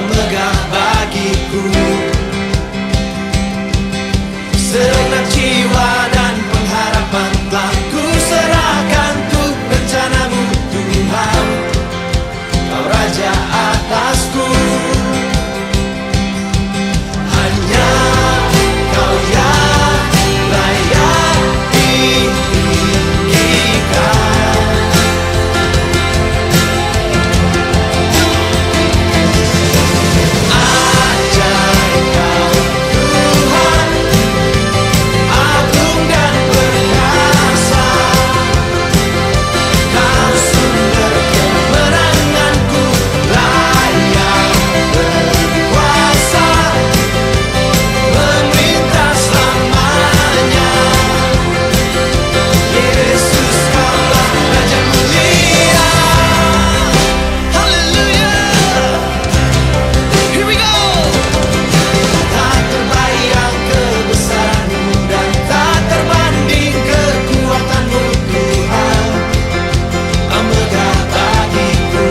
megah bagiku. Segenap jiwa dan pengharapan telah ku serahkan untuk rencanamu Tuhan. Kau Raja atasku, hanya Kau yang layak ditinggikan. Ajaib Kau Tuhan, agung dan perkasa. Kau sumber kemenanganku, layak berkuasa, memerintah selamanya. Yesus Kaulah Raja mulia. Haleluya. Here we go. Tak terbayang kebesaran-Mu dan tak terbanding kekuatan-Mu Tuhan. Megah bagiku.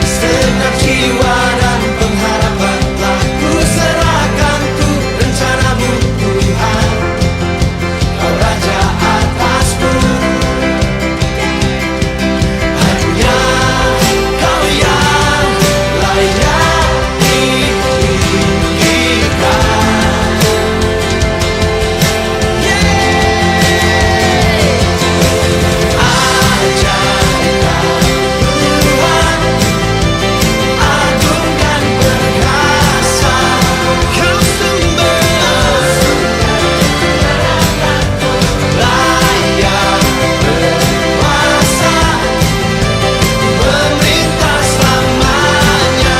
Segenap jiwa dan pengharapan telah ku serahkan untuk rencana-Mu Tuhan. Kau Raja atasku, hanya Kau yang layak ditinggikan. Ajaib Kau Tuhan, agung dan perkasa. Kau sumber layak berkuasa, memerintah selamanya.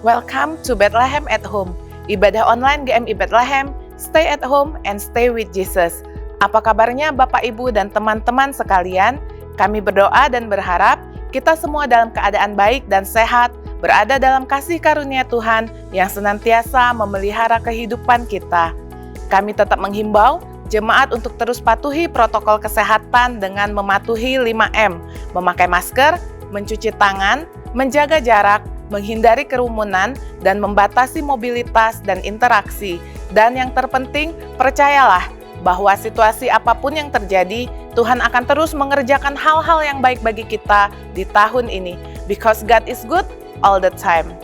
Welcome to Bethlehem at Home, ibadah online GMI Bethlehem, stay at home and stay with Jesus. Apa kabarnya Bapak, Ibu, dan teman-teman sekalian? Kami berdoa dan berharap kita semua dalam keadaan baik dan sehat, berada dalam kasih karunia Tuhan yang senantiasa memelihara kehidupan kita. Kami tetap menghimbau jemaat untuk terus patuhi protokol kesehatan dengan mematuhi 5M, memakai masker, mencuci tangan, menjaga jarak, menghindari kerumunan, dan membatasi mobilitas dan interaksi. Dan yang terpenting, percayalah bahwa situasi apapun yang terjadi, Tuhan akan terus mengerjakan hal-hal yang baik bagi kita di tahun ini. Because God is good all the time.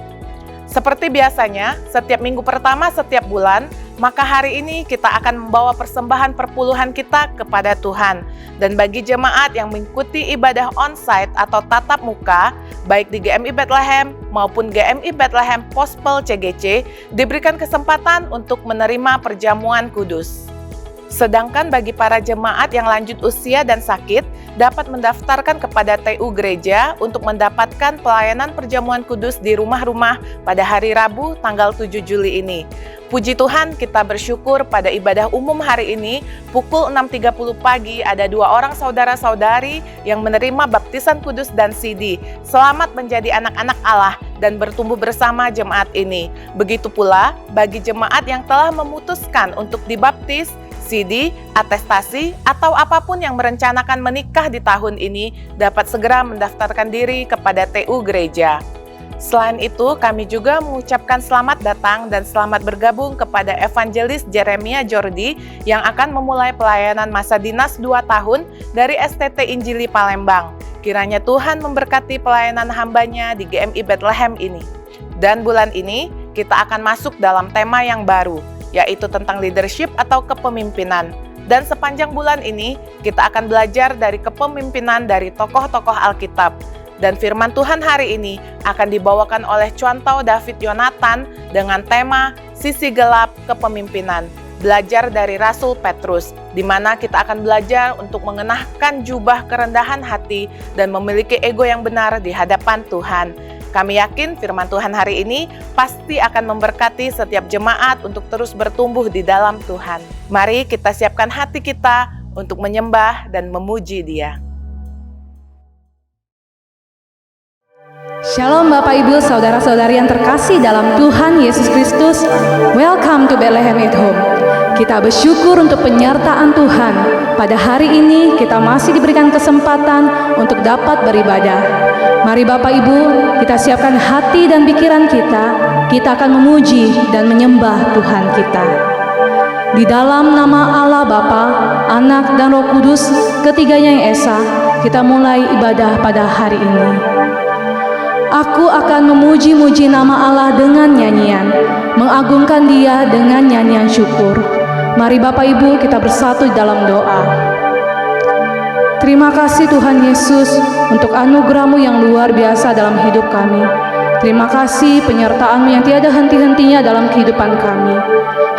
Seperti biasanya, setiap minggu pertama setiap bulan, maka hari ini kita akan membawa persembahan perpuluhan kita kepada Tuhan. Dan bagi jemaat yang mengikuti ibadah onsite atau tatap muka, baik di GMI Bethlehem maupun GMI Bethlehem Pospel CGC, diberikan kesempatan untuk menerima perjamuan kudus. Sedangkan bagi para jemaat yang lanjut usia dan sakit, dapat mendaftarkan kepada TU Gereja untuk mendapatkan pelayanan perjamuan kudus di rumah-rumah pada hari Rabu tanggal 7 Juli ini. Puji Tuhan, kita bersyukur pada ibadah umum hari ini, pukul 6.30 pagi ada 2 orang saudara-saudari yang menerima baptisan kudus dan CD. Selamat menjadi anak-anak Allah dan bertumbuh bersama jemaat ini. Begitu pula bagi jemaat yang telah memutuskan untuk dibaptis, CD, atestasi, atau apapun yang merencanakan menikah di tahun ini dapat segera mendaftarkan diri kepada TU Gereja. Selain itu, kami juga mengucapkan selamat datang dan selamat bergabung kepada Evangelis Jeremia Jordi yang akan memulai pelayanan masa dinas 2 tahun dari STT Injili Palembang. Kiranya Tuhan memberkati pelayanan hambanya di GMI Bethlehem ini. Dan bulan ini, kita akan masuk dalam tema yang baru, yaitu tentang leadership atau kepemimpinan. Dan sepanjang bulan ini, kita akan belajar dari kepemimpinan dari tokoh-tokoh Alkitab. Dan firman Tuhan hari ini akan dibawakan oleh Cuantau David Yonatan dengan tema Sisi Gelap Kepemimpinan. Belajar dari Rasul Petrus, di mana kita akan belajar untuk mengenakan jubah kerendahan hati dan memiliki ego yang benar di hadapan Tuhan. Kami yakin firman Tuhan hari ini pasti akan memberkati setiap jemaat untuk terus bertumbuh di dalam Tuhan. Mari kita siapkan hati kita untuk menyembah dan memuji Dia. Shalom Bapak Ibu, Saudara-saudari yang terkasih dalam Tuhan Yesus Kristus. Welcome to Bethlehem at Home. Kita bersyukur untuk penyertaan Tuhan. Pada hari ini kita masih diberikan kesempatan untuk dapat beribadah. Mari Bapak Ibu, kita siapkan hati dan pikiran kita. Kita akan memuji dan menyembah Tuhan kita. Di dalam nama Allah Bapa, Anak dan Roh Kudus, ketiganya yang esa, kita mulai ibadah pada hari ini. Aku akan memuji-muji nama Allah dengan nyanyian, mengagungkan Dia dengan nyanyian syukur. Mari Bapak Ibu kita bersatu di dalam doa. Terima kasih Tuhan Yesus untuk anugerah-Mu yang luar biasa dalam hidup kami. Terima kasih penyertaan-Mu yang tiada henti-hentinya dalam kehidupan kami.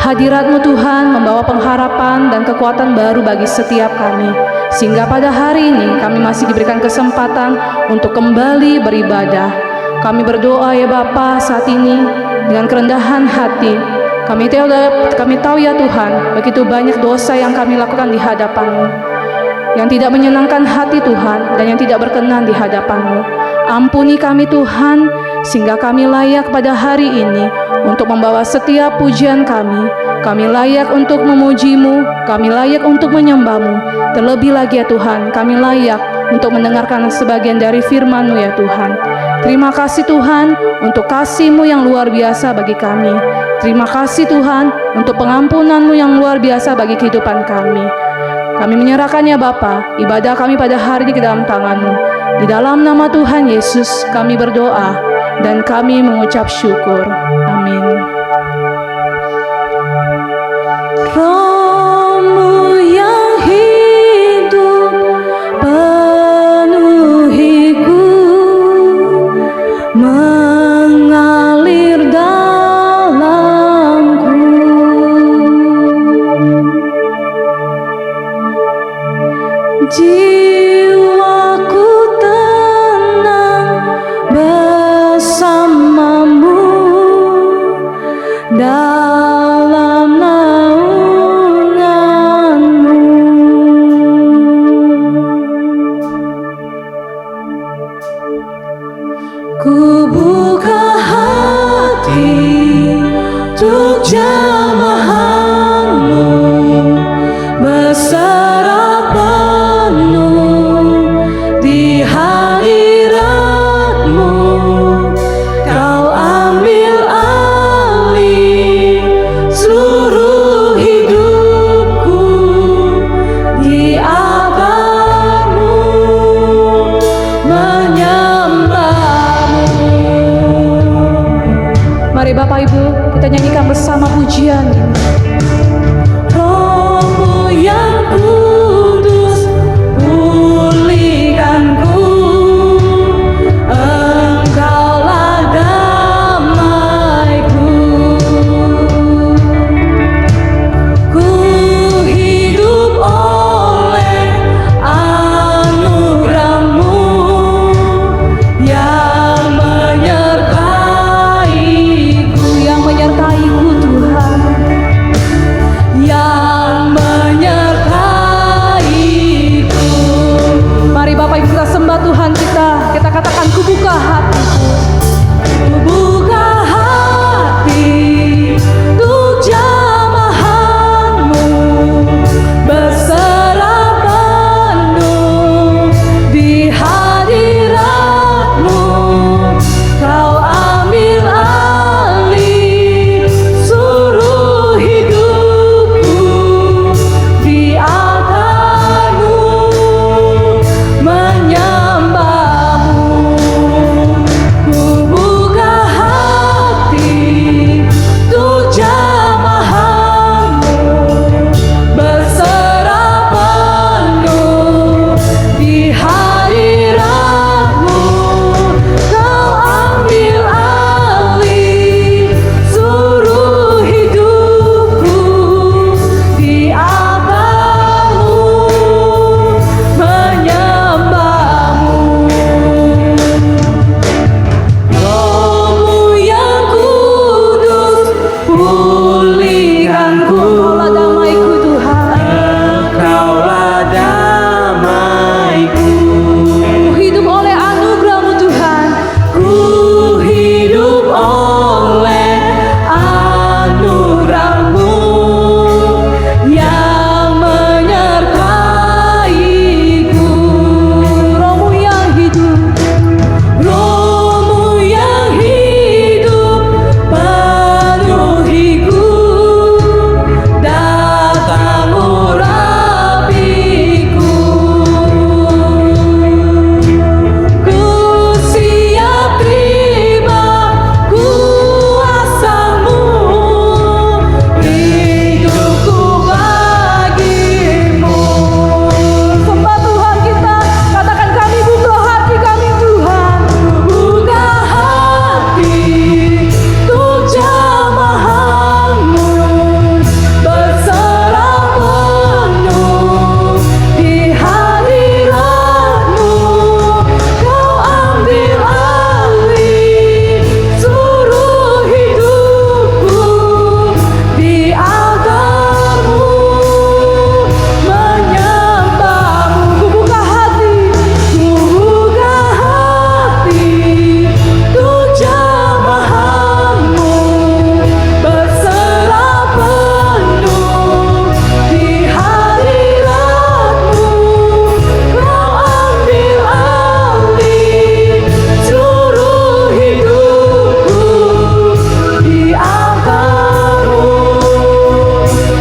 Hadirat-Mu Tuhan membawa pengharapan dan kekuatan baru bagi setiap kami. Sehingga pada hari ini kami masih diberikan kesempatan untuk kembali beribadah. Kami berdoa ya Bapa saat ini dengan kerendahan hati. Kami tahu ya Tuhan, begitu banyak dosa yang kami lakukan di hadapan-Mu, yang tidak menyenangkan hati Tuhan dan yang tidak berkenan di hadapan-Mu. Ampuni kami Tuhan, sehingga kami layak pada hari ini untuk membawa setiap pujian kami. Kami layak untuk memuji-Mu, kami layak untuk menyembah-Mu. Terlebih lagi ya Tuhan, kami layak untuk mendengarkan sebagian dari firman-Mu ya Tuhan. Terima kasih Tuhan untuk kasih-Mu yang luar biasa bagi kami. Terima kasih Tuhan untuk pengampunan-Mu yang luar biasa bagi kehidupan kami. Kami menyerahkannya Bapa, ibadah kami pada hari ini ke dalam tangan-Mu. Di dalam nama Tuhan Yesus kami berdoa dan kami mengucap syukur. Amin. Roh-Mu yang hidup penuhiku, mengalir dalamku. Jiwaku tenang bersama-Mu dalam naungan-Mu. kita nyanyikan bersama pujian ini. Rohmu yang kudus, pulihkanku, Engkaulah damaiku. Ku hidup oleh anugerah-Mu yang menyertaiku, Tuhan, yang menyertaiku. Mari Bapak Ibu kita sembah Tuhan kita katakan, ku buka hatiku, ku buka hati untuk jamahan-Mu, berserah penuh di hadirat-Mu. Kau ambil alih seluruh hidupku, di altar-Mu menyembah-Mu. Ku buka hati untuk jamahan-Mu, berserah penuh di hadirat-Mu. Kau ambil alih seluruh hidupku, di altar-Mu menyembah-Mu. Rohmu yang kudus, pulihkanku, Engkaulah damaiku, Tuhan. Engkaulah damaiku. Ku hidup oleh anugerah-Mu, Tuhan. Ku hidup oleh anugerah-Mu Yang menyertaiku. Rohmu yang hidup, Rohmu yang hidup penuhiku, datang urapiku. Ku siap terima kuasa-Mu, hidupku bagimu. sembah Tuhan kita, katakan, kami buka hati kami, Tuhan. Buka hati untuk jamahan-Mu, berserah penuh di hadirat-Mu. Kau ambil alih seluruh hidupku, di altar-Mu menyembah-Mu. Ku buka hati, Ku buka hati untuk jamahan-Mu, berserah penuh di hadirat-Mu. Kau ambil alih seluruh hidupku, di altar-Mu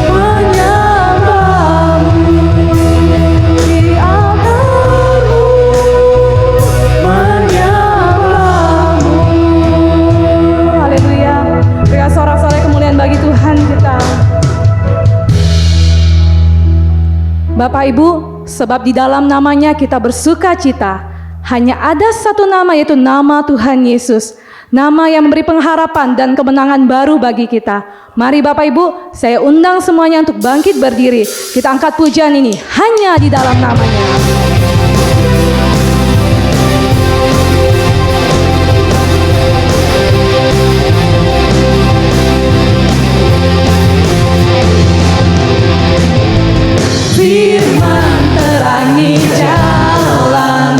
menyembah-Mu, di altar-Mu menyembah-Mu. haleluya. Berikan sorak-sorai kemuliaan bagi Tuhan kita. Bapak Ibu, sebab di dalam namanya kita bersuka cita. Hanya ada satu nama, yaitu nama Tuhan Yesus. Nama yang memberi pengharapan dan kemenangan baru bagi kita. Mari Bapak Ibu, saya undang semuanya untuk bangkit berdiri. Kita angkat pujian ini hanya di dalam namanya. Firman terangi jalan,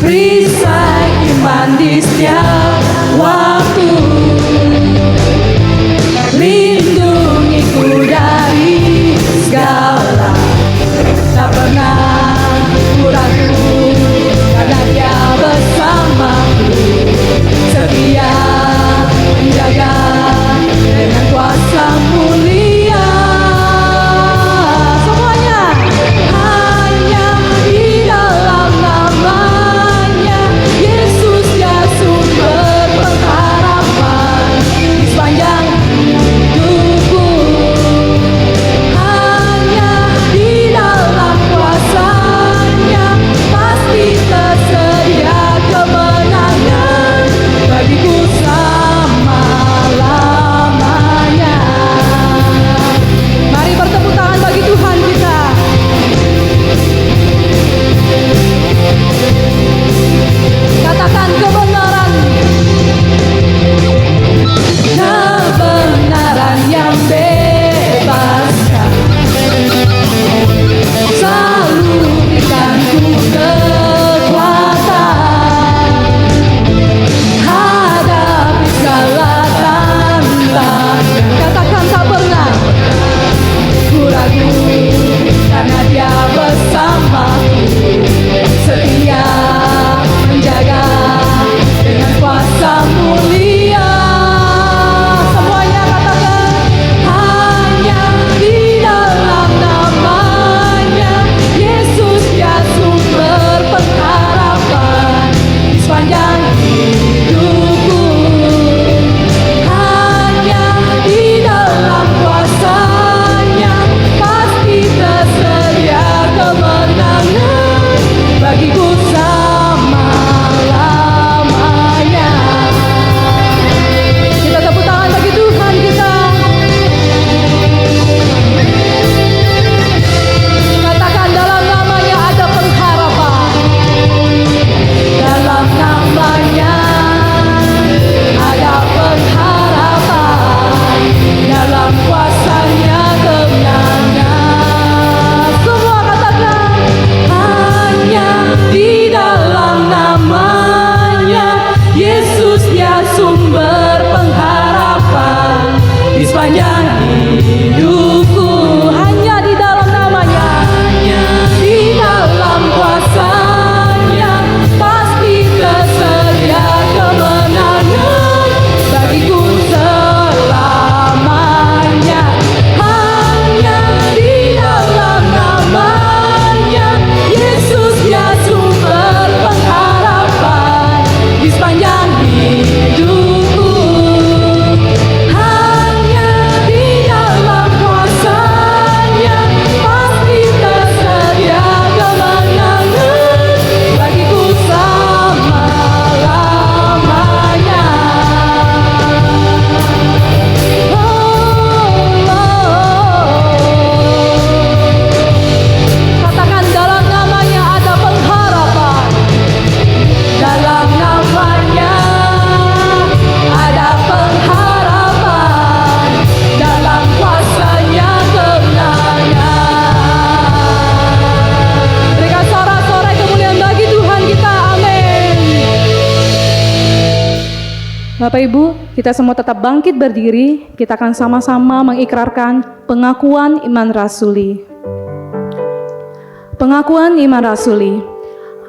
perisai iman di setiap waktu. Lindungiku dari segala, tak pernah ku ragu, karena Dia bersamaku, setia menjaga dengan kuasa mulia. Semuanya hanya di dalam namanya Yesus, dia sumber pengharapan. Bapak Ibu, kita semua tetap bangkit berdiri. Kita akan sama-sama mengikrarkan pengakuan iman rasuli. Pengakuan iman rasuli.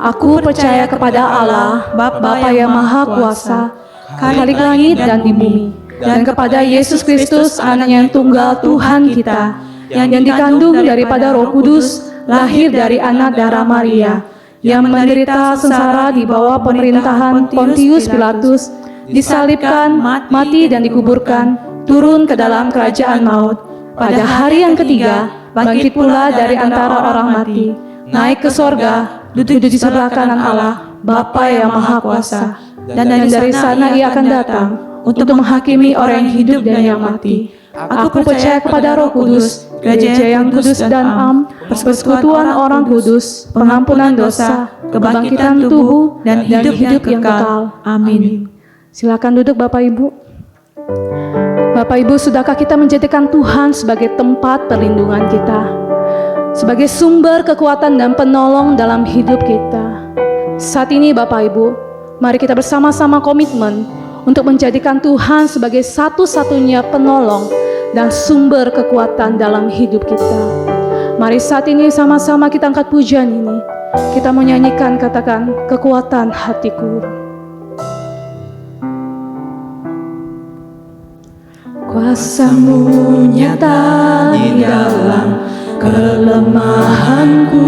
Aku percaya kepada Allah, Bapa yang Maha Kuasa, Khalik langit dan di bumi, dan kepada Yesus Kristus, Anak-Nya yang tunggal Tuhan kita, yang dikandung daripada Roh Kudus, lahir dari anak darah Maria, yang menderita sengsara di bawah pemerintahan Pontius Pilatus, disalibkan, mati dan dikuburkan, turun ke dalam kerajaan maut. Pada hari yang ketiga, bangkit pula dari antara orang mati, naik ke sorga, duduk di sebelah kanan Allah, Bapa yang Maha Kuasa. Dan dari sana ia akan datang untuk menghakimi orang yang hidup dan yang mati. Aku percaya kepada Roh Kudus, gereja yang kudus dan am, persekutuan orang kudus, pengampunan dosa, kebangkitan tubuh, dan hidup yang kekal. Amin. Silakan duduk Bapak Ibu. Bapak Ibu, sudahkah kita menjadikan Tuhan sebagai tempat perlindungan kita, sebagai sumber kekuatan dan penolong dalam hidup kita? Saat ini Bapak Ibu, mari kita bersama-sama komitmen untuk menjadikan Tuhan sebagai satu-satunya penolong dan sumber kekuatan dalam hidup kita. Mari saat ini sama-sama kita angkat pujian ini. Kita mau nyanyikan, katakan, kekuatan hatiku. Kuasa-Mu nyata di dalam kelemahanku,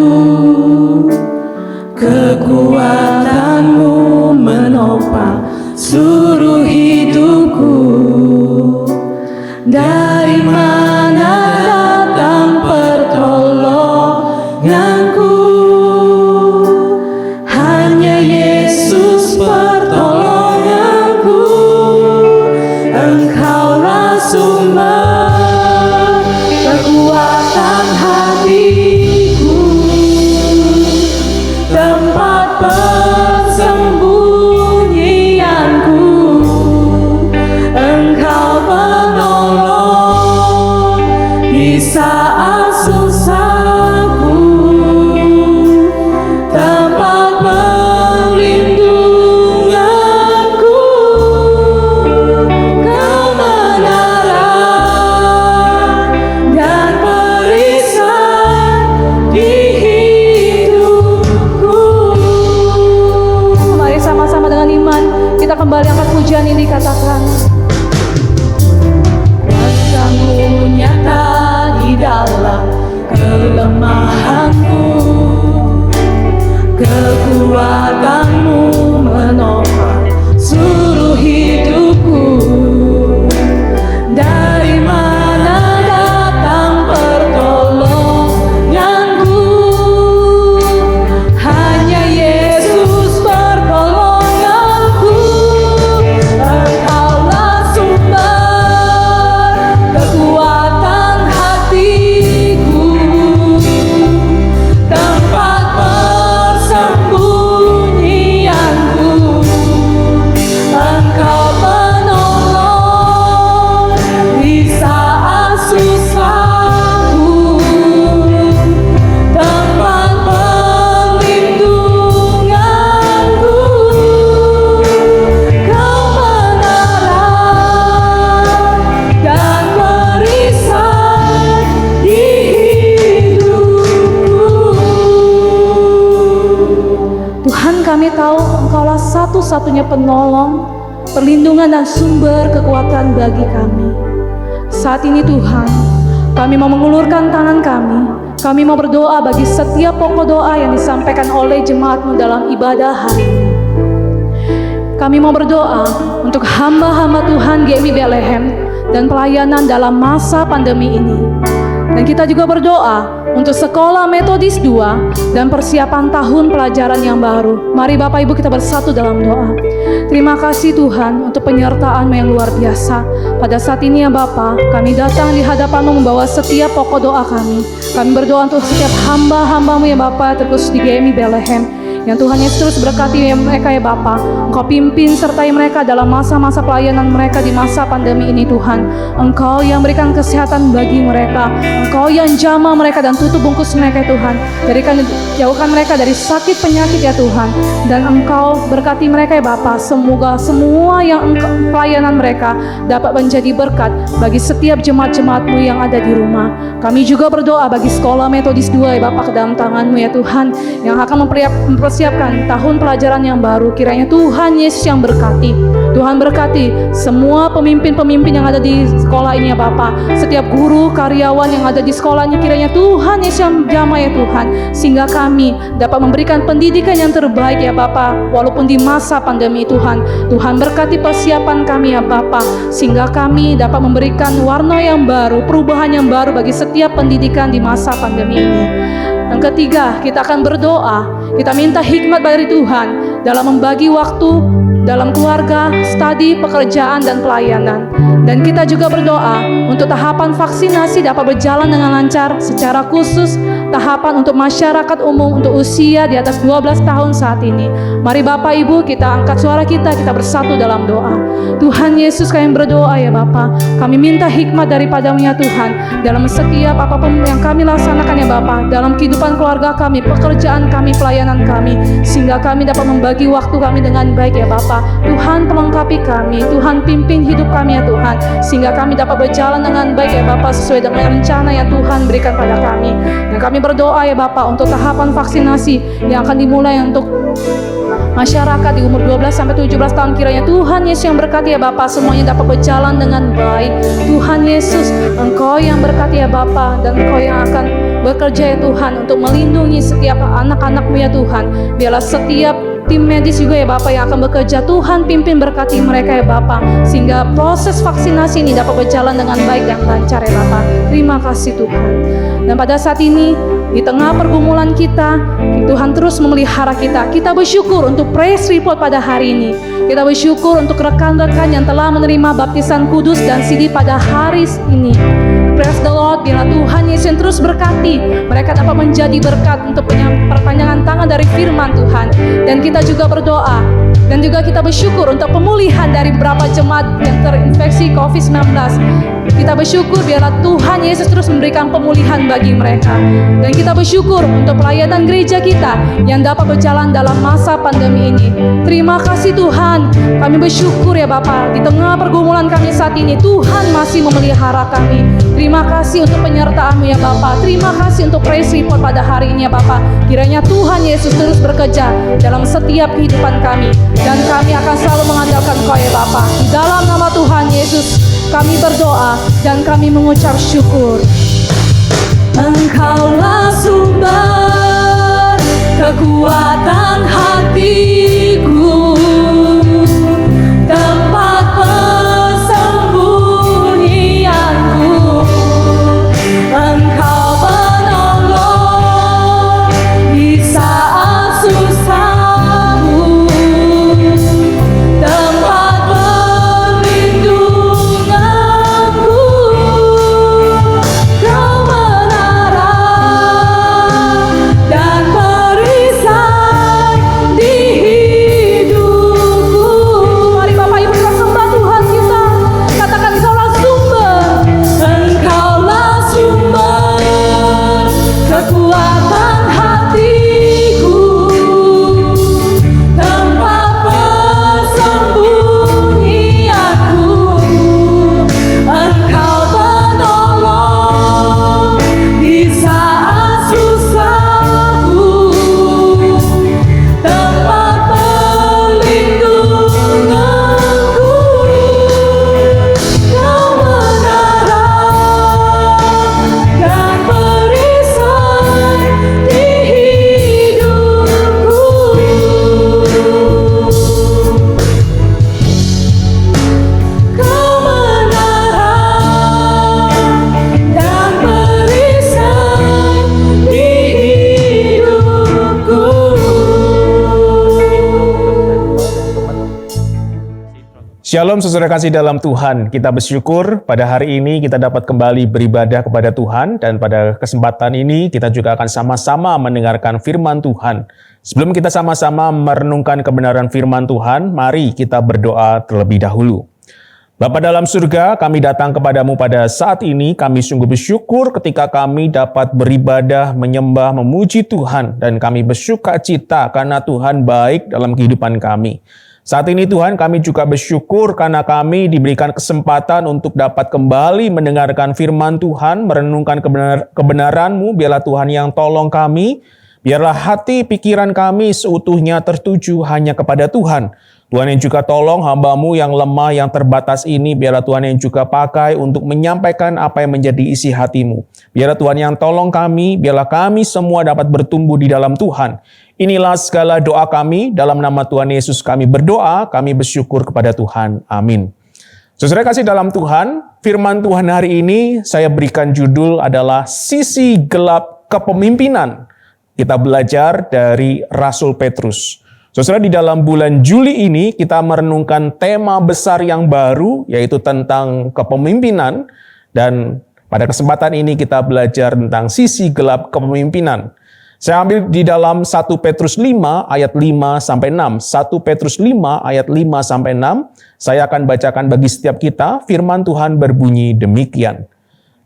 kekuatan-Mu menopang seluruh hidupku. Dari mana datang pertolonganku? Hanya Yesus pertolonganku. Engkaulah sumber kekuatan hatiku, tempat persembunyianku. Engkau penolong di saat susahku, tempat perlindunganku, kebenaran dan perisai di hidupku. Mari sama-sama dengan iman kita kembali angkat pujian ini, katakan, kuasa-Mu nyata di dalam kelemahanku, kekuatan-Mu menopang seluruh hidupku. Dari mana datang pertolonganku? Hanya Yesus pertolonganku. Engkaulah sumber kekuatan hatiku, tempat persembunyianku. Engkau penolong di saat susahku, tempat perlindunganku, kebenaran dan perisai di hidupku. Tuhan, kami tahu Engkaulah satu-satunya penolong, perlindungan dan sumber kekuatan bagi kami. Saat ini Tuhan, kami mau mengulurkan tangan kami. Kami mau berdoa bagi setiap pokok doa yang disampaikan oleh jemaat-Mu dalam ibadah hari ini. Kami mau berdoa untuk hamba-hamba Tuhan GMI Bethlehem dan pelayanan dalam masa pandemi ini. Dan kita juga berdoa untuk Sekolah Metodis 2 dan persiapan tahun pelajaran yang baru. Mari Bapak Ibu kita bersatu dalam doa. Terima kasih Tuhan untuk penyertaan-Mu yang luar biasa. Pada saat ini ya Bapa, kami datang di hadapan-Mu membawa setiap pokok doa kami. Kami berdoa untuk setiap hamba-hamba-Mu ya Bapa, terkhusus di GMI Bethlehem, Yang Tuhan Yesus terus berkati mereka ya Bapa. Engkau pimpin sertai mereka dalam masa-masa pelayanan mereka di masa pandemi ini Tuhan. Engkau yang berikan kesehatan bagi mereka. Engkau yang jamah mereka dan tutup bungkus mereka ya Tuhan. Jauhkan mereka dari sakit penyakit ya Tuhan. Dan Engkau berkati mereka ya Bapa. Semoga semua yang pelayanan mereka dapat menjadi berkat bagi setiap jemaat-jemaat-Mu yang ada di rumah. Kami juga berdoa bagi sekolah Metodis 2 ya Bapa, ke dalam tangan-Mu ya Tuhan, yang akan mempersiapkan tahun pelajaran yang baru. Kiranya Tuhan Yesus yang berkati. Tuhan berkati semua pemimpin-pemimpin yang ada di sekolah ini ya Bapa. Setiap guru, karyawan yang ada di sekolah ini, kiranya Tuhan Yesus yang jamah ya Tuhan, sehingga kami dapat memberikan pendidikan yang terbaik ya Bapa, walaupun di masa pandemi Tuhan. Tuhan berkati persiapan kami ya Bapa, sehingga kami dapat memberikan warna yang baru, perubahan yang baru bagi setiap pendidikan di masa pandemi ini. Yang ketiga, kita akan berdoa. Kita minta hikmat dari Tuhan dalam membagi waktu dalam keluarga, studi, pekerjaan, dan pelayanan. Dan kita juga berdoa untuk tahapan vaksinasi dapat berjalan dengan lancar, secara khusus tahapan untuk masyarakat umum untuk usia di atas 12 tahun saat ini. Mari Bapak Ibu, kita angkat suara kita bersatu dalam doa. Tuhan Yesus, kami berdoa ya Bapa. Kami minta hikmat daripada-Mu ya Tuhan dalam setiap apapun yang kami laksanakan ya Bapa, dalam kehidupan keluarga kami, pekerjaan kami, pelayanan kami, sehingga kami dapat membagi waktu kami dengan baik ya Bapa. Tuhan pelengkapi kami, Tuhan pimpin hidup kami ya Tuhan, sehingga kami dapat berjalan dengan baik ya Bapa, sesuai dengan rencana yang Tuhan berikan pada kami. Dan kami berdoa ya Bapa untuk tahapan vaksinasi yang akan dimulai untuk masyarakat di umur 12 sampai 17 tahun. Kiranya Tuhan Yesus yang berkati ya Bapa, semuanya dapat berjalan dengan baik. Tuhan Yesus, Engkau yang berkati ya Bapa, dan Engkau yang akan bekerja ya Tuhan untuk melindungi setiap anak-anak-Mu ya Tuhan. Biarlah setiap tim medis juga ya Bapak yang akan bekerja, Tuhan pimpin berkati mereka ya Bapak, sehingga proses vaksinasi ini dapat berjalan dengan baik dan lancar ya Bapak. Terima kasih Tuhan. Dan pada saat ini, di tengah pergumulan kita, Tuhan terus memelihara kita. Kita bersyukur untuk praise report pada hari ini. Kita bersyukur untuk rekan-rekan yang telah menerima baptisan kudus dan CD pada hari ini. Praise the Lord. Bila Tuhan Yesus yang terus berkati, mereka dapat menjadi berkat untuk perpanjangan tangan dari firman Tuhan. Dan kita juga berdoa, dan juga kita bersyukur untuk pemulihan dari beberapa jemaat yang terinfeksi COVID-19. Kita bersyukur biarlah Tuhan Yesus terus memberikan pemulihan bagi mereka. Dan kita bersyukur untuk pelayanan gereja kita yang dapat berjalan dalam masa pandemi ini. Terima kasih Tuhan. Kami bersyukur ya Bapa, di tengah pergumulan kami saat ini, Tuhan masih memelihara kami. Terima kasih untuk penyertaan-Mu ya Bapa. Terima kasih untuk praise report pada hari ini ya Bapa. Kiranya Tuhan Yesus terus bekerja dalam setiap kehidupan kami, dan kami akan selalu mengandalkan Engkau ya Bapa. Di dalam nama Tuhan Yesus kami berdoa dan kami mengucap syukur. Engkaulah sumber kekuatan hatiku, tempat persembunyianku. Engkau penolong di saat susahku, tempat perlindunganku. Kau menara dan perisai Shalom saudara kasih dalam Tuhan, kita bersyukur pada hari ini kita dapat kembali beribadah kepada Tuhan dan pada kesempatan ini kita juga akan sama-sama mendengarkan firman Tuhan. Sebelum kita sama-sama merenungkan kebenaran firman Tuhan, mari kita berdoa terlebih dahulu. Bapa dalam surga, kami datang kepadamu pada saat ini, kami sungguh bersyukur ketika kami dapat beribadah, menyembah, memuji Tuhan, dan kami bersuka cita karena Tuhan baik dalam kehidupan kami. Saat ini Tuhan, kami juga bersyukur karena kami diberikan kesempatan untuk dapat kembali mendengarkan firman Tuhan, merenungkan kebenaran-Mu. Biarlah Tuhan yang tolong kami, biarlah hati pikiran kami seutuhnya tertuju hanya kepada Tuhan. Tuhan yang juga tolong hamba-Mu yang lemah, yang terbatas ini, biarlah Tuhan yang juga pakai untuk menyampaikan apa yang menjadi isi hati-Mu. Biarlah Tuhan yang tolong kami, biarlah kami semua dapat bertumbuh di dalam Tuhan. Inilah segala doa kami, dalam nama Tuhan Yesus kami berdoa, kami bersyukur kepada Tuhan. Amin. Saudara kasih dalam Tuhan, firman Tuhan hari ini saya berikan judul adalah Sisi Gelap Kepemimpinan. Kita belajar dari Rasul Petrus. Saudara, di dalam bulan Juli ini kita merenungkan tema besar yang baru, yaitu tentang kepemimpinan. Dan pada kesempatan ini kita belajar tentang sisi gelap kepemimpinan. Saya ambil di dalam 1 Petrus 5 ayat 5-6. 1 Petrus 5 ayat 5-6. Saya akan bacakan bagi setiap kita. Firman Tuhan berbunyi demikian.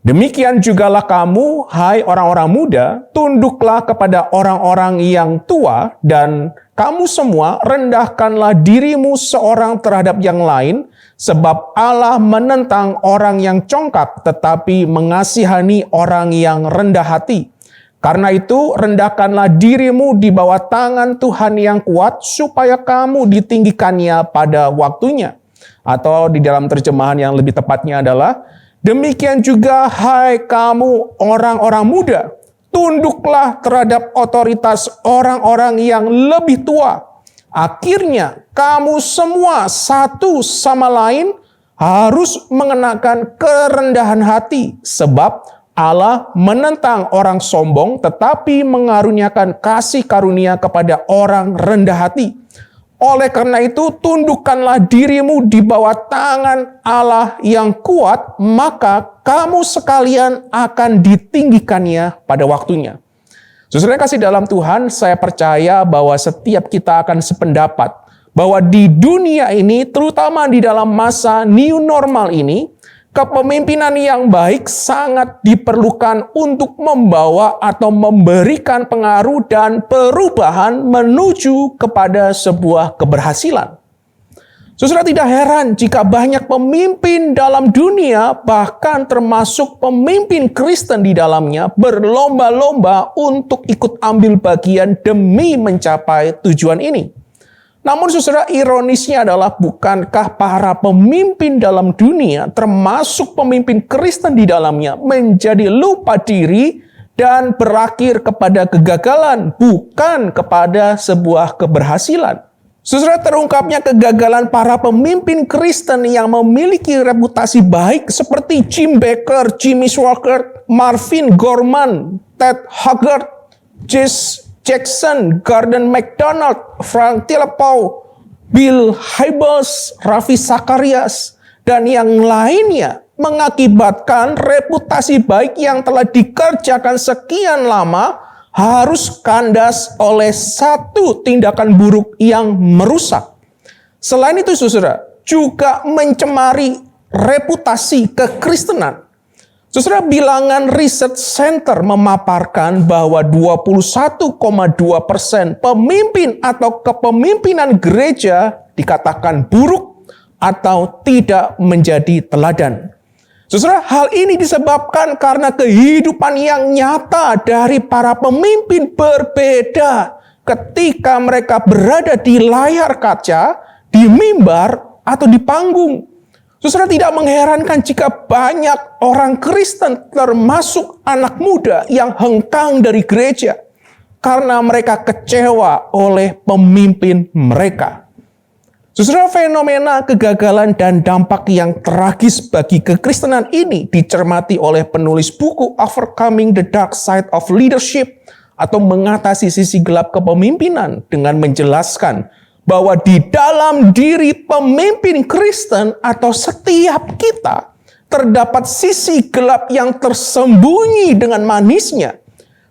Demikian jugalah kamu, hai orang-orang muda, tunduklah kepada orang-orang yang tua, dan kamu semua rendahkanlah dirimu seorang terhadap yang lain, sebab Allah menentang orang yang congkak, tetapi mengasihani orang yang rendah hati. Karena itu, rendahkanlah dirimu di bawah tangan Tuhan yang kuat, supaya kamu ditinggikannya pada waktunya. Atau di dalam terjemahan yang lebih tepatnya adalah, demikian juga hai kamu orang-orang muda, tunduklah terhadap otoritas orang-orang yang lebih tua. Akhirnya kamu semua satu sama lain harus mengenakan kerendahan hati, sebab Allah menentang orang sombong tetapi mengaruniakan kasih karunia kepada orang rendah hati. Oleh karena itu, tundukkanlah dirimu di bawah tangan Allah yang kuat, maka kamu sekalian akan ditinggikannya pada waktunya. Saudara kasih dalam Tuhan, saya percaya bahwa setiap kita akan sependapat bahwa di dunia ini, terutama di dalam masa new normal ini, kepemimpinan yang baik sangat diperlukan untuk membawa atau memberikan pengaruh dan perubahan menuju kepada sebuah keberhasilan. Saudara, tidak heran jika banyak pemimpin dalam dunia, bahkan termasuk pemimpin Kristen di dalamnya, berlomba-lomba untuk ikut ambil bagian demi mencapai tujuan ini. Namun saudara, ironisnya adalah bukankah para pemimpin dalam dunia, termasuk pemimpin Kristen di dalamnya, menjadi lupa diri dan berakhir kepada kegagalan, bukan kepada sebuah keberhasilan. Saudara, terungkapnya kegagalan para pemimpin Kristen yang memiliki reputasi baik seperti Jim Baker, Jimmy Swaggart, Marvin Gorman, Ted Haggard, Jesse Jackson, Gordon MacDonald, Frank Tilepow, Bill Hybels, Ravi Zacharias, dan yang lainnya mengakibatkan reputasi baik yang telah dikerjakan sekian lama harus kandas oleh satu tindakan buruk yang merusak. Selain itu, saudara, juga mencemari reputasi kekristenan. Saudara, bilangan Research Center memaparkan bahwa 21,2% pemimpin atau kepemimpinan gereja dikatakan buruk atau tidak menjadi teladan. Saudara, hal ini disebabkan karena kehidupan yang nyata dari para pemimpin berbeda ketika mereka berada di layar kaca, di mimbar, atau di panggung. Saudara, tidak mengherankan jika banyak orang Kristen termasuk anak muda yang hengkang dari gereja karena mereka kecewa oleh pemimpin mereka. Saudara, fenomena kegagalan dan dampak yang tragis bagi kekristenan ini dicermati oleh penulis buku Overcoming the Dark Side of Leadership atau mengatasi sisi gelap kepemimpinan dengan menjelaskan bahwa di dalam diri pemimpin Kristen atau setiap kita terdapat sisi gelap yang tersembunyi dengan manisnya.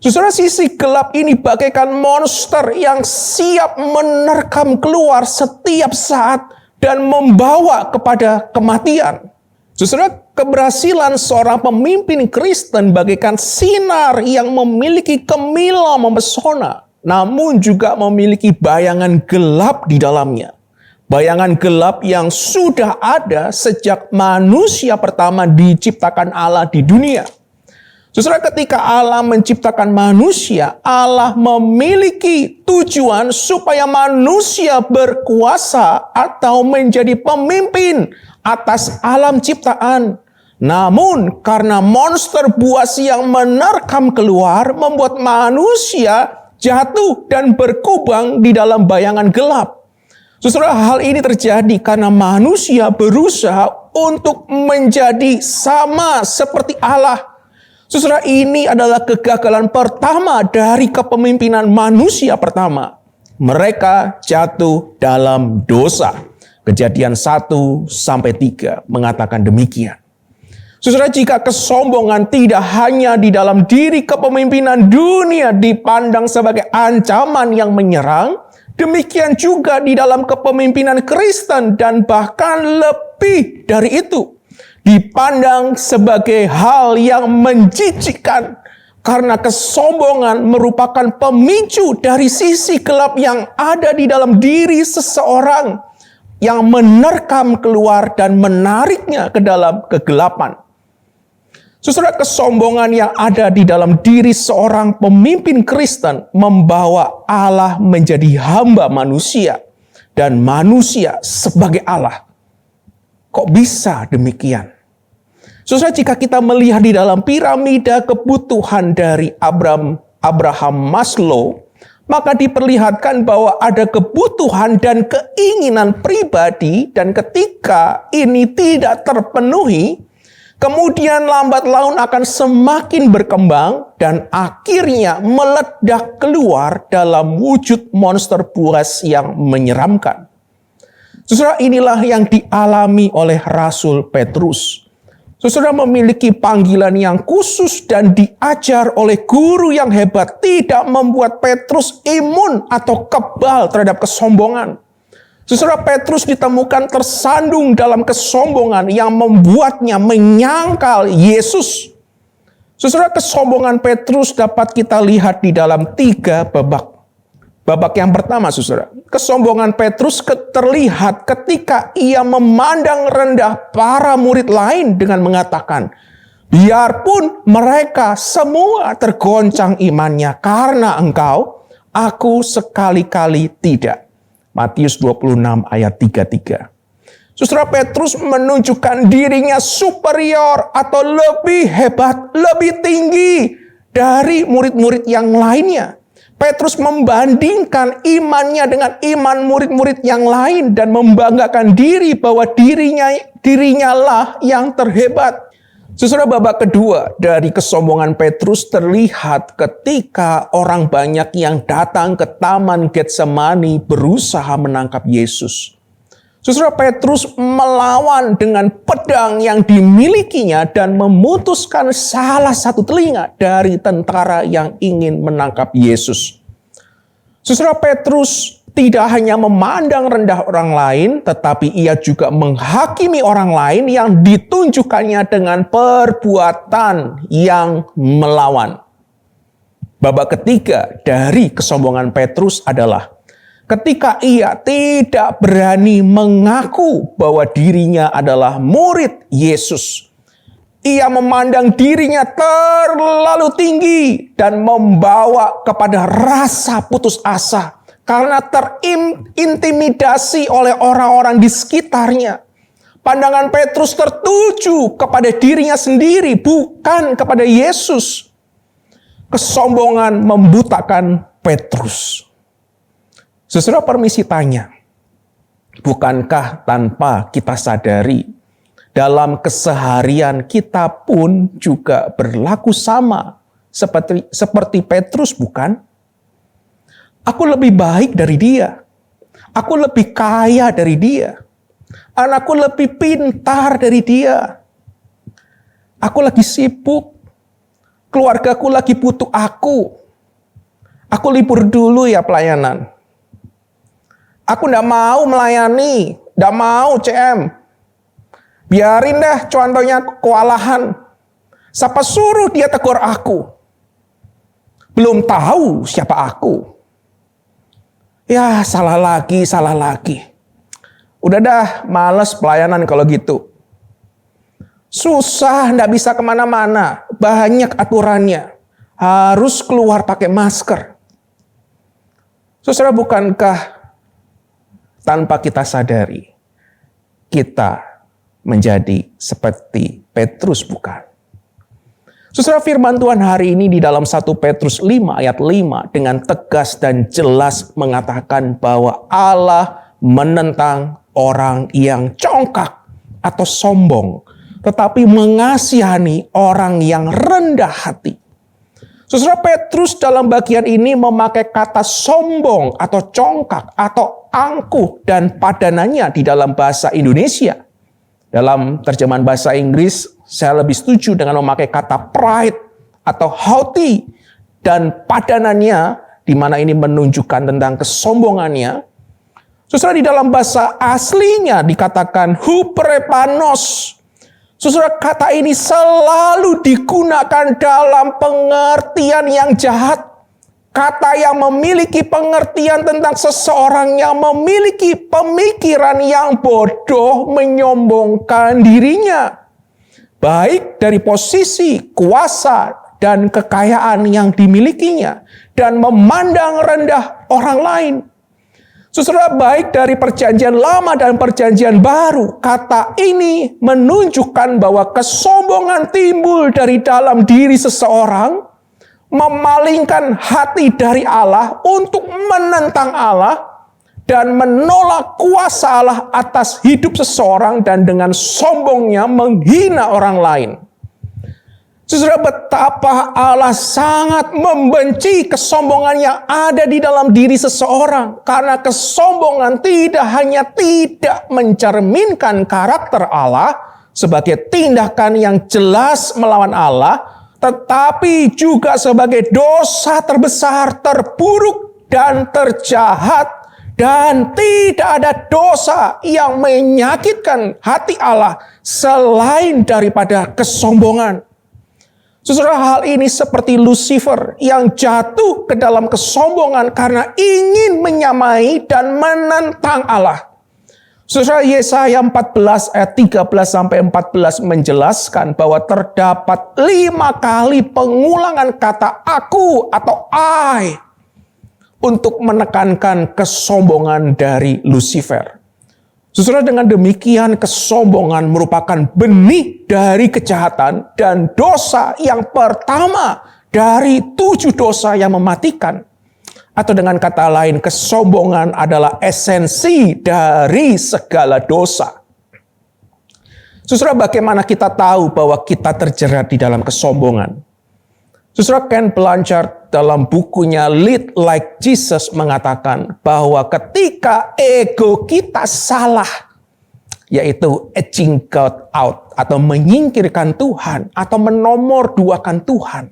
Saudara, sisi gelap ini bagaikan monster yang siap menerkam keluar setiap saat dan membawa kepada kematian. Saudara, keberhasilan seorang pemimpin Kristen bagaikan sinar yang memiliki kemilau mempesona, namun juga memiliki bayangan gelap di dalamnya. Bayangan gelap yang sudah ada sejak manusia pertama diciptakan Allah di dunia. Saudara, ketika Allah menciptakan manusia, Allah memiliki tujuan supaya manusia berkuasa atau menjadi pemimpin atas alam ciptaan. Namun, karena monster buas yang menerkam keluar, membuat manusia jatuh dan berkubang di dalam bayangan gelap. Saudara, hal ini terjadi karena manusia berusaha untuk menjadi sama seperti Allah. Saudara, ini adalah kegagalan pertama dari kepemimpinan manusia pertama. Mereka jatuh dalam dosa. Kejadian 1-3 mengatakan demikian. Saudara, jika kesombongan tidak hanya di dalam diri kepemimpinan dunia dipandang sebagai ancaman yang menyerang, demikian juga di dalam kepemimpinan Kristen dan bahkan lebih dari itu. Dipandang sebagai hal yang menjijikkan karena kesombongan merupakan pemicu dari sisi gelap yang ada di dalam diri seseorang yang menerkam keluar dan menariknya ke dalam kegelapan. Saudara, kesombongan yang ada di dalam diri seorang pemimpin Kristen membawa Allah menjadi hamba manusia dan manusia sebagai Allah. Kok bisa demikian? Saudara, jika kita melihat di dalam piramida kebutuhan dari Abraham Maslow, maka diperlihatkan bahwa ada kebutuhan dan keinginan pribadi, dan ketika ini tidak terpenuhi, kemudian lambat laun akan semakin berkembang dan akhirnya meledak keluar dalam wujud monster buas yang menyeramkan. Saudara, inilah yang dialami oleh Rasul Petrus. Saudara, memiliki panggilan yang khusus dan diajar oleh guru yang hebat tidak membuat Petrus imun atau kebal terhadap kesombongan. Saudara, Petrus ditemukan tersandung dalam kesombongan yang membuatnya menyangkal Yesus. Saudara, kesombongan Petrus dapat kita lihat di dalam 3 babak. Babak yang pertama, saudara, kesombongan Petrus terlihat ketika ia memandang rendah para murid lain dengan mengatakan, biarpun mereka semua tergoncang imannya karena engkau, aku sekali-kali tidak. Matius 26 ayat 33. Saudara, Petrus menunjukkan dirinya superior atau lebih hebat, lebih tinggi dari murid-murid yang lainnya. Petrus membandingkan imannya dengan iman murid-murid yang lain dan membanggakan diri bahwa dirinya lah yang terhebat. Saudara, babak kedua dari kesombongan Petrus terlihat ketika orang banyak yang datang ke Taman Getsemani berusaha menangkap Yesus. Saudara, Petrus melawan dengan pedang yang dimilikinya dan memutuskan salah satu telinga dari tentara yang ingin menangkap Yesus. Saudara, Petrus tidak hanya memandang rendah orang lain, tetapi ia juga menghakimi orang lain yang ditunjukkannya dengan perbuatan yang melawan. Babak ketiga dari kesombongan Petrus adalah ketika ia tidak berani mengaku bahwa dirinya adalah murid Yesus. Ia memandang dirinya terlalu tinggi dan membawa kepada rasa putus asa karena terintimidasi oleh orang-orang di sekitarnya. Pandangan Petrus tertuju kepada dirinya sendiri, bukan kepada Yesus. Kesombongan membutakan Petrus. Saudara, permisi tanya, bukankah tanpa kita sadari, dalam keseharian kita pun juga berlaku sama seperti Petrus, bukan? Aku lebih baik dari dia. Aku lebih kaya dari dia. Anakku lebih pintar dari dia. Aku lagi sibuk. Keluargaku lagi butuh aku. Aku libur dulu ya pelayanan. Aku nggak mau melayani. Nggak mau CM. Biarin deh contohnya kewalahan. Siapa suruh dia tegur aku? Belum tahu siapa aku. Ya, salah lagi. Udah dah, males pelayanan kalau gitu. Susah, nggak bisa kemana-mana. Banyak aturannya. Harus keluar pakai masker. Saudara, bukankah tanpa kita sadari, kita menjadi seperti Petrus, bukan? Saudara, firman Tuhan hari ini di dalam 1 Petrus 5 ayat 5 dengan tegas dan jelas mengatakan bahwa Allah menentang orang yang congkak atau sombong, tetapi mengasihani orang yang rendah hati. Saudara, Petrus dalam bagian ini memakai kata sombong atau congkak atau angkuh dan padanannya di dalam bahasa Indonesia. Dalam terjemahan bahasa Inggris, saya lebih setuju dengan memakai kata pride atau haughty dan padanannya, di mana ini menunjukkan tentang kesombongannya. Saudara, di dalam bahasa aslinya dikatakan huperepanos. Saudara, kata ini selalu digunakan dalam pengertian yang jahat. Kata yang memiliki pengertian tentang seseorang yang memiliki pemikiran yang bodoh, menyombongkan dirinya. Baik dari posisi, kuasa, dan kekayaan yang dimilikinya. Dan memandang rendah orang lain. Saudara, baik dari perjanjian lama dan perjanjian baru, kata ini menunjukkan bahwa kesombongan timbul dari dalam diri seseorang, memalingkan hati dari Allah untuk menentang Allah dan menolak kuasa Allah atas hidup seseorang dan dengan sombongnya menghina orang lain. Saudara, betapa Allah sangat membenci kesombongan yang ada di dalam diri seseorang. Karena kesombongan tidak hanya tidak mencerminkan karakter Allah sebagai tindakan yang jelas melawan Allah, tetapi juga sebagai dosa terbesar, terburuk, dan terjahat. Dan tidak ada dosa yang menyakitkan hati Allah selain daripada kesombongan. Saudara, hal ini seperti Lucifer yang jatuh ke dalam kesombongan karena ingin menyamai dan menentang Allah. Saudara, Yesaya 14 ayat 13-14 menjelaskan bahwa terdapat 5 kali pengulangan kata aku atau I untuk menekankan kesombongan dari Lucifer. Saudara, dengan demikian kesombongan merupakan benih dari kejahatan dan dosa yang pertama dari 7 dosa yang mematikan. Atau dengan kata lain, kesombongan adalah esensi dari segala dosa. Saudara, bagaimana kita tahu bahwa kita terjerat di dalam kesombongan? Saudara, Ken Blanchard dalam bukunya Lead Like Jesus mengatakan bahwa ketika ego kita salah, yaitu edging God out atau menyingkirkan Tuhan atau menomorduakan Tuhan,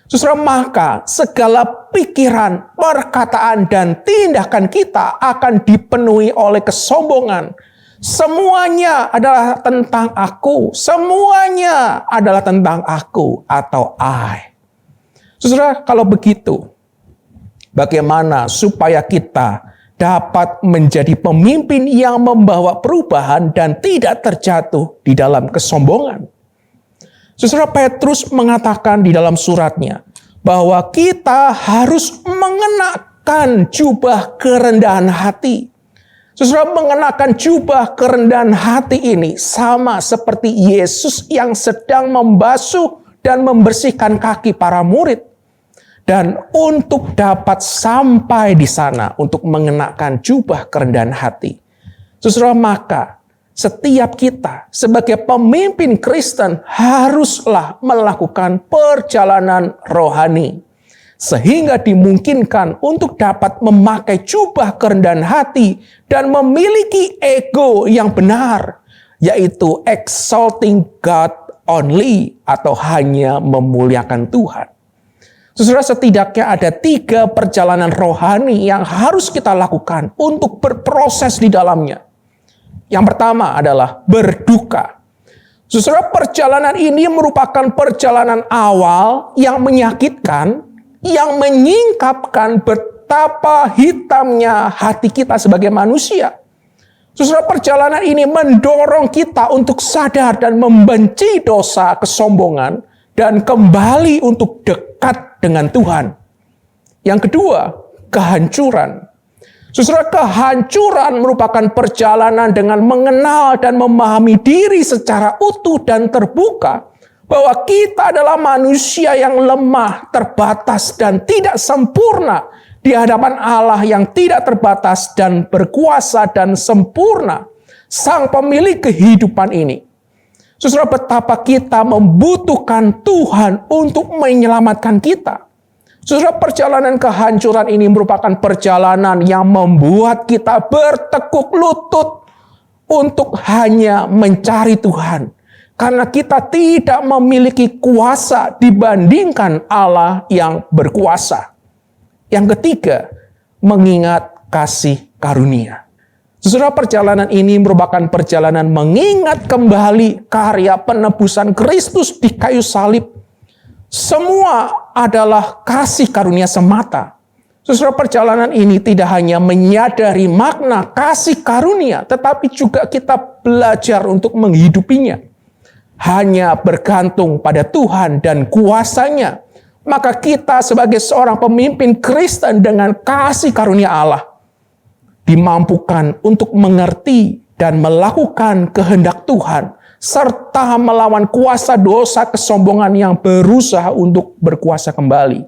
saudara, maka segala pikiran, perkataan, dan tindakan kita akan dipenuhi oleh kesombongan. Semuanya adalah tentang aku. Semuanya adalah tentang aku atau I. Saudara, kalau begitu, bagaimana supaya kita dapat menjadi pemimpin yang membawa perubahan dan tidak terjatuh di dalam kesombongan? Saudara, Petrus mengatakan di dalam suratnya bahwa kita harus mengenakan jubah kerendahan hati. Saudara, mengenakan jubah kerendahan hati ini sama seperti Yesus yang sedang membasuh dan membersihkan kaki para murid. Dan untuk dapat sampai di sana, untuk mengenakan jubah kerendahan hati, saudara, maka setiap kita sebagai pemimpin Kristen haruslah melakukan perjalanan rohani. sehingga dimungkinkan untuk dapat memakai jubah kerendahan hati dan memiliki ego yang benar, yaitu exalting God only, atau hanya memuliakan Tuhan. Saudara, setidaknya ada 3 perjalanan rohani yang harus kita lakukan untuk berproses di dalamnya. Yang pertama adalah berduka. Saudara, perjalanan ini merupakan perjalanan awal yang menyakitkan, yang menyingkapkan betapa hitamnya hati kita sebagai manusia. Saudara, perjalanan ini mendorong kita untuk sadar dan membenci dosa, kesombongan, dan kembali untuk dekat dengan Tuhan. Yang kedua, kehancuran. Saudara, kehancuran merupakan perjalanan dengan mengenal dan memahami diri secara utuh dan terbuka, bahwa kita adalah manusia yang lemah, terbatas, dan tidak sempurna di hadapan Allah yang tidak terbatas dan berkuasa dan sempurna, Sang Pemilik kehidupan ini. Saudara, betapa kita membutuhkan Tuhan untuk menyelamatkan kita. Saudara, perjalanan kehancuran ini merupakan perjalanan yang membuat kita bertekuk lutut untuk hanya mencari Tuhan. Karena kita tidak memiliki kuasa dibandingkan Allah yang berkuasa. Yang ketiga, mengingat kasih karunia. Saudara, perjalanan ini merupakan perjalanan mengingat kembali karya penebusan Kristus di kayu salib. Semua adalah kasih karunia semata. Saudara, perjalanan ini tidak hanya menyadari makna kasih karunia, tetapi juga kita belajar untuk menghidupinya. Hanya bergantung pada Tuhan dan kuasa-Nya, maka kita sebagai seorang pemimpin Kristen dengan kasih karunia Allah dimampukan untuk mengerti dan melakukan kehendak Tuhan, serta melawan kuasa dosa kesombongan yang berusaha untuk berkuasa kembali.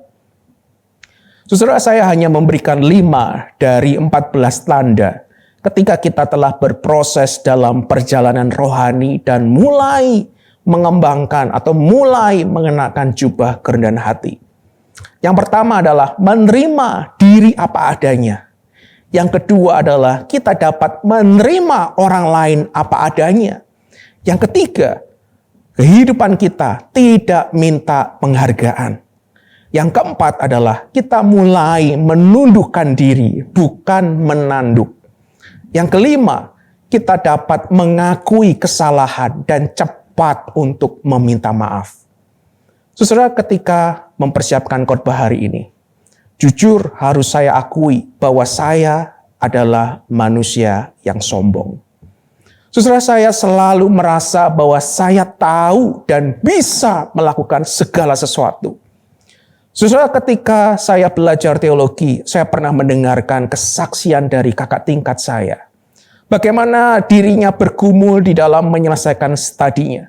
Saudara, saya hanya memberikan 5 dari 14 tanda ketika kita telah berproses dalam perjalanan rohani dan mulai mengembangkan atau mulai mengenakan jubah kerendahan hati. Yang pertama adalah menerima diri apa adanya. Yang kedua adalah kita dapat menerima orang lain apa adanya. Yang ketiga, kehidupan kita tidak minta penghargaan. Yang keempat adalah kita mulai menundukkan diri, bukan menanduk. Yang kelima, kita dapat mengakui kesalahan dan cepat untuk meminta maaf. Saudara, ketika mempersiapkan khotbah hari ini, jujur harus saya akui bahwa saya adalah manusia yang sombong. Saudara, saya selalu merasa bahwa saya tahu dan bisa melakukan segala sesuatu. Saudara, ketika saya belajar teologi, saya pernah mendengarkan kesaksian dari kakak tingkat saya. Bagaimana dirinya bergumul di dalam menyelesaikan studinya.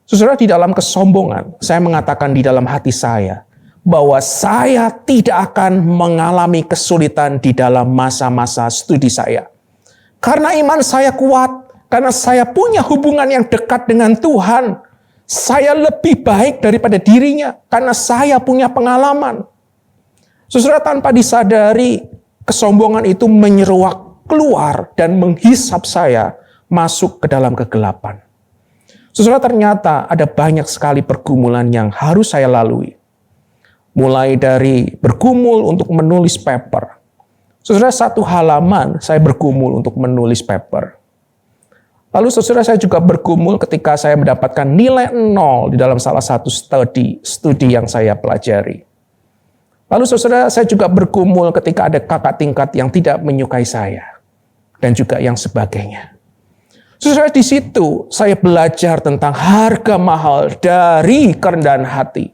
Saudara, di dalam kesombongan, saya mengatakan di dalam hati saya, bahwa saya tidak akan mengalami kesulitan di dalam masa-masa studi saya. Karena iman saya kuat, karena saya punya hubungan yang dekat dengan Tuhan. Saya lebih baik daripada dirinya, karena saya punya pengalaman. Saudara, tanpa disadari, kesombongan itu menyeruak keluar dan menghisap saya masuk ke dalam kegelapan. Saudara, ternyata ada banyak sekali pergumulan yang harus saya lalui. Mulai dari bergumul untuk menulis paper. Saudara, 1 halaman saya bergumul untuk menulis paper. Lalu saudara, saya juga bergumul ketika saya mendapatkan nilai 0 di dalam salah satu studi yang saya pelajari. Lalu saudara, saya juga bergumul ketika ada kakak tingkat yang tidak menyukai saya. Dan juga yang sebagainya. Saudara, di situ saya belajar tentang harga mahal dari kerendahan hati.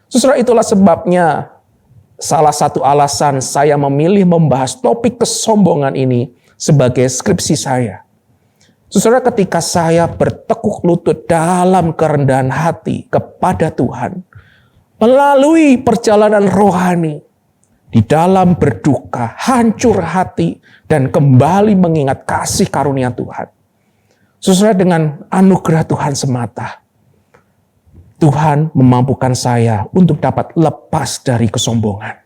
Saudara, itulah sebabnya salah satu alasan saya memilih membahas topik kesombongan ini sebagai skripsi saya. Saudara, ketika saya bertekuk lutut dalam kerendahan hati kepada Tuhan, melalui perjalanan rohani, di dalam berduka, hancur hati, dan kembali mengingat kasih karunia Tuhan. Saudara, dengan anugerah Tuhan semata, Tuhan memampukan saya untuk dapat lepas dari kesombongan.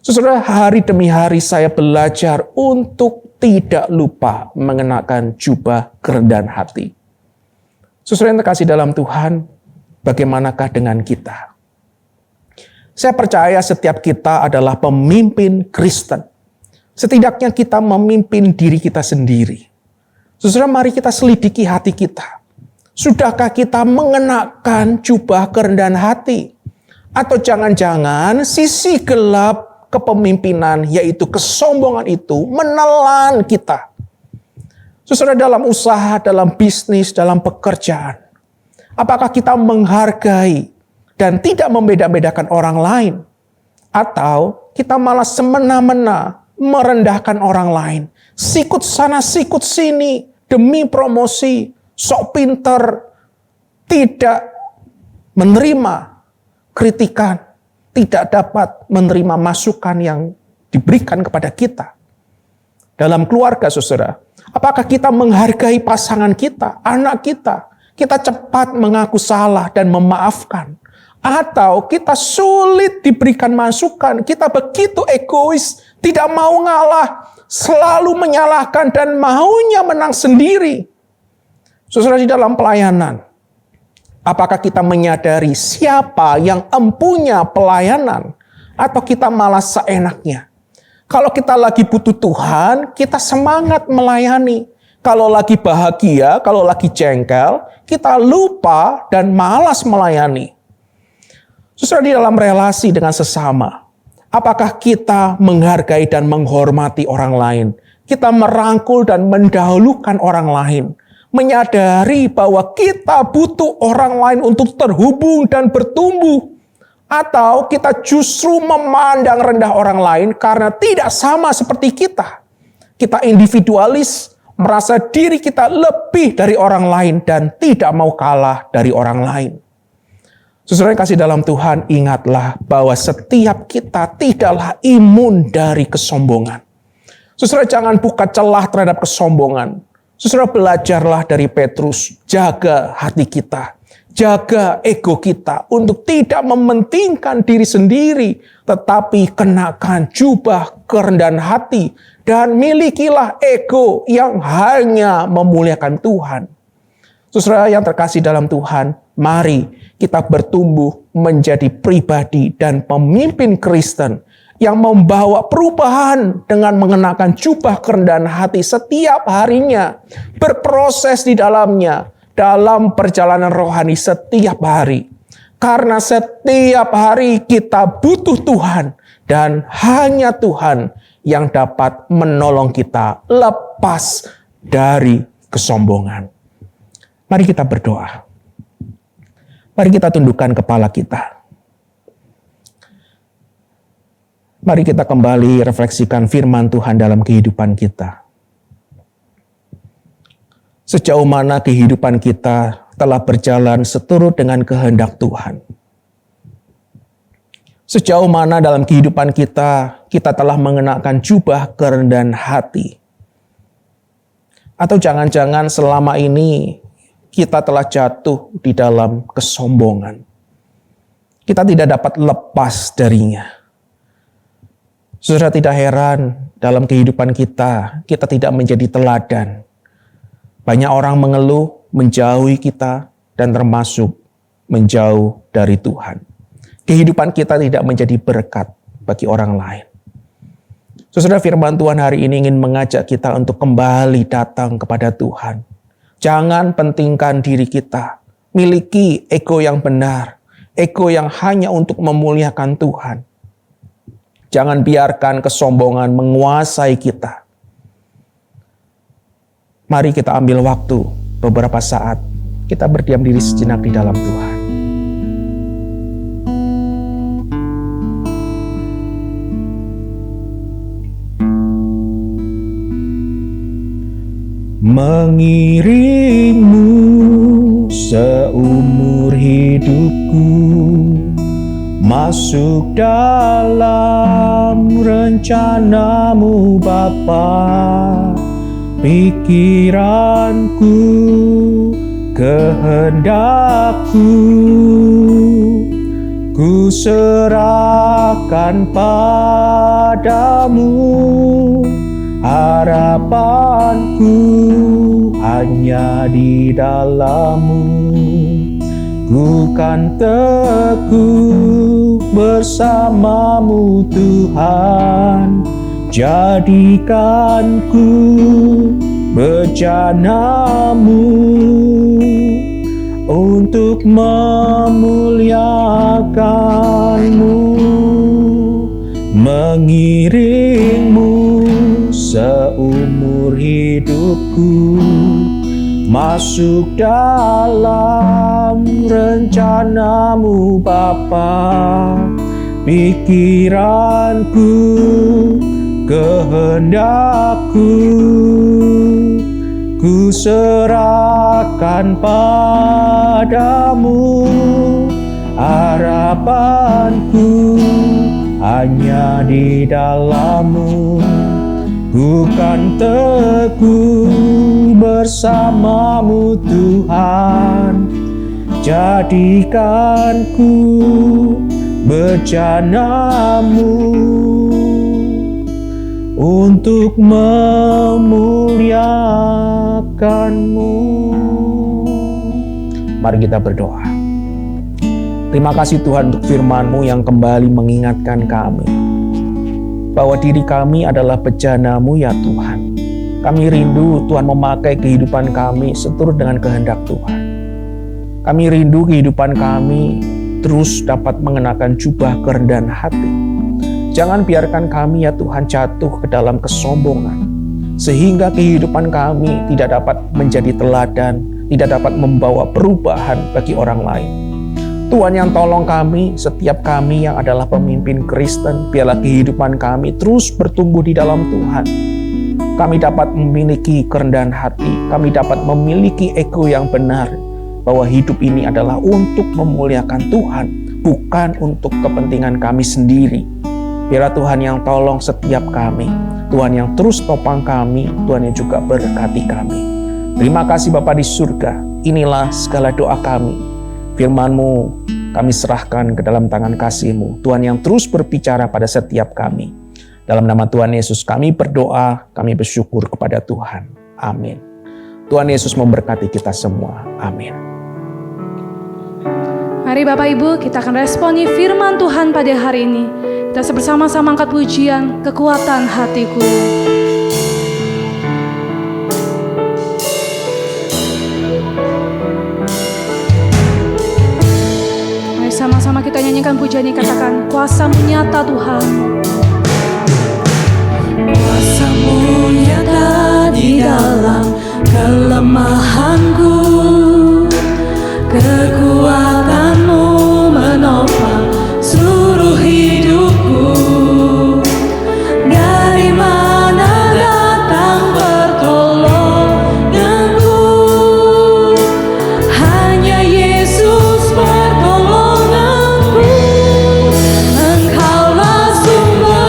Saudara, hari demi hari saya belajar untuk tidak lupa mengenakan jubah kerendahan hati. Saudara yang terkasih dalam Tuhan, bagaimanakah dengan kita? Saya percaya setiap kita adalah pemimpin Kristen. Setidaknya kita memimpin diri kita sendiri. Saudara, mari kita selidiki hati kita. Sudahkah kita mengenakan jubah kerendahan hati? Atau jangan-jangan sisi gelap kepemimpinan, yaitu kesombongan itu, menelan kita. Saudara, dalam usaha, dalam bisnis, dalam pekerjaan, apakah kita menghargai dan tidak membeda-bedakan orang lain? Atau kita malah semena-mena merendahkan orang lain? Sikut sana, sikut sini, demi promosi, sok pinter, tidak menerima kritikan, tidak dapat menerima masukan yang diberikan kepada kita. Dalam keluarga, saudara, apakah kita menghargai pasangan kita, anak kita? Kita cepat mengaku salah dan memaafkan. Atau kita sulit diberikan masukan, kita begitu egois, tidak mau ngalah, selalu menyalahkan dan maunya menang sendiri. Saudara, di dalam pelayanan, apakah kita menyadari siapa yang empunya pelayanan? Atau kita malah seenaknya? Kalau kita lagi butuh Tuhan, kita semangat melayani. Kalau lagi bahagia, kalau lagi jengkel, kita lupa dan malas melayani. Saudara, di dalam relasi dengan sesama, apakah kita menghargai dan menghormati orang lain? Kita merangkul dan mendahulukan orang lain. Menyadari bahwa kita butuh orang lain untuk terhubung dan bertumbuh. Atau kita justru memandang rendah orang lain karena tidak sama seperti kita. Kita individualis, merasa diri kita lebih dari orang lain dan tidak mau kalah dari orang lain. Saudara yang kasih dalam Tuhan, ingatlah bahwa setiap kita tidaklah imun dari kesombongan. Saudara, jangan buka celah terhadap kesombongan. Saudara, belajarlah dari Petrus, jaga hati kita, jaga ego kita untuk tidak mementingkan diri sendiri, tetapi kenakan jubah kerendahan hati dan milikilah ego yang hanya memuliakan Tuhan. Saudara yang terkasih dalam Tuhan, mari kita bertumbuh menjadi pribadi dan pemimpin Kristen yang membawa perubahan dengan mengenakan jubah kerendahan hati setiap harinya, berproses di dalamnya dalam perjalanan rohani setiap hari. Karena setiap hari kita butuh Tuhan dan hanya Tuhan yang dapat menolong kita lepas dari kesombongan. Mari kita berdoa. Mari kita tundukkan kepala kita. Mari kita kembali refleksikan firman Tuhan dalam kehidupan kita. Sejauh mana kehidupan kita telah berjalan seturut dengan kehendak Tuhan. Sejauh mana dalam kehidupan kita telah mengenakan jubah kerendahan hati. Atau jangan-jangan selama ini kita telah jatuh di dalam kesombongan. Kita tidak dapat lepas darinya. Saudara, tidak heran dalam kehidupan kita tidak menjadi teladan. Banyak orang mengeluh, menjauhi kita, dan termasuk menjauh dari Tuhan. Kehidupan kita tidak menjadi berkat bagi orang lain. Saudara, firman Tuhan hari ini ingin mengajak kita untuk kembali datang kepada Tuhan. Jangan pentingkan diri kita. Miliki ego yang benar. Ego yang hanya untuk memuliakan Tuhan. Jangan biarkan kesombongan menguasai kita. Mari kita ambil waktu beberapa saat. Kita berdiam diri sejenak di dalam Tuhan. Mengiringmu seumur hidupku, masuk dalam rencanamu Bapa. Pikiranku, kehendakku ku serahkan padamu. Harapanku hanya di dalam-Mu. Ku kan teguh bersama-Mu Tuhan. Jadikan ku bejana-Mu untuk memuliakan-Mu, mengiring-Mu seumur hidupku, masuk dalam rencana-Mu Bapa. Pikiranku, kehendakku, ku serahkan padamu. Harapanku hanya di dalam-Mu. Ku kan teguh bersama-Mu Tuhan. Jadikan ku bejana-Mu untuk memuliakan-Mu. Mari kita berdoa. Terima kasih Tuhan untuk firman-Mu yang kembali mengingatkan kami bahwa diri kami adalah bejana-Mu ya Tuhan. Kami rindu Tuhan memakai kehidupan kami seturut dengan kehendak Tuhan. Kami rindu kehidupan kami terus dapat mengenakan jubah kerendahan hati. Jangan biarkan kami ya Tuhan jatuh ke dalam kesombongan, sehingga kehidupan kami tidak dapat menjadi teladan, tidak dapat membawa perubahan bagi orang lain. Tuhan yang tolong kami, setiap kami yang adalah pemimpin Kristen, biarlah kehidupan kami terus bertumbuh di dalam Tuhan. Kami dapat memiliki kerendahan hati, kami dapat memiliki ego yang benar, bahwa hidup ini adalah untuk memuliakan Tuhan, bukan untuk kepentingan kami sendiri. Biarlah Tuhan yang tolong setiap kami, Tuhan yang terus topang kami, Tuhan yang juga berkati kami. Terima kasih Bapa di surga, inilah segala doa kami. Firman-Mu kami serahkan ke dalam tangan kasih-Mu, Tuhan yang terus berbicara pada setiap kami. Dalam nama Tuhan Yesus kami berdoa, kami bersyukur kepada Tuhan. Amin. Tuhan Yesus memberkati kita semua. Amin. Mari Bapak Ibu, kita akan responi firman Tuhan pada hari ini. Kita bersama-sama angkat pujian, kekuatan hatiku. Mari sama-sama kita nyanyikan pujian ini, katakan, kuasa-Mu nyata Tuhan. Kuasa-Mu nyata di dalam kelemahanku, kekuatan-Mu menopang seluruh hidupku. Dari mana datang pertolonganku? Hanya Yesus pertolonganku. Engkaulah sumber